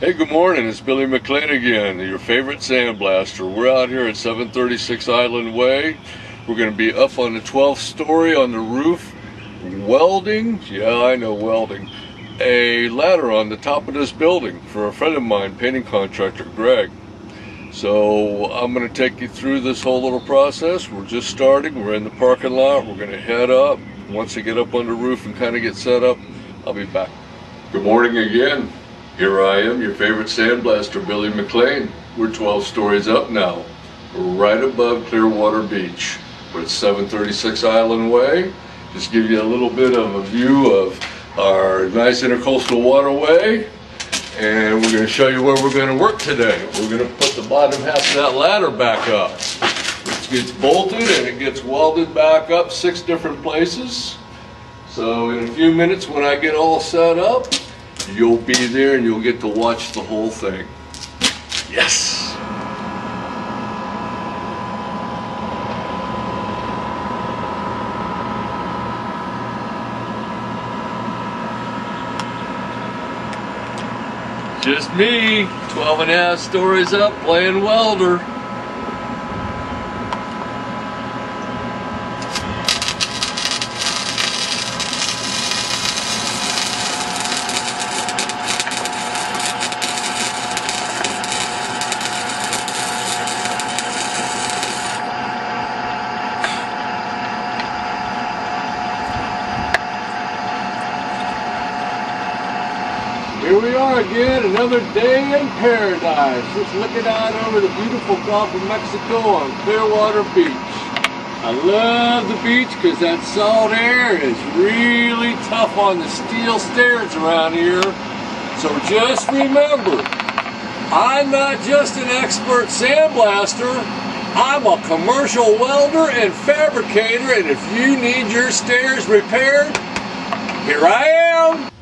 Hey, good morning. It's Billy McLean again, your favorite sandblaster. We're out here at 736 Island Way. We're going to be up on the 12th story on the roof, welding, yeah, I know welding, a ladder on the top of this building for a friend of mine, painting contractor Greg. So I'm going to take you through this whole little process. We're just starting. We're in the parking lot. We're going to head up. Once I get up on the roof and kind of get set up, I'll be back. Good morning again. Here I am, your favorite sandblaster, Billy McLean. We're 12 stories up now. We're right above Clearwater Beach. We're at 736 Island Way. Just give you a little bit of a view of our nice intercoastal waterway. And we're going to show you where we're going to work today. We're going to put the bottom half of that ladder back up. It gets bolted and it gets welded back up 6 different places. So in a few minutes when I get all set up, you'll be there and you'll get to watch the whole thing. Yes! Just me, 12 and a half stories up, playing welder. Here we are again, another day in paradise. Just looking out over the beautiful Gulf of Mexico on Clearwater Beach. I love the beach because that salt air is really tough on the steel stairs around here. So just remember, I'm not just an expert sandblaster. I'm a commercial welder and fabricator, and if you need your stairs repaired, here I am.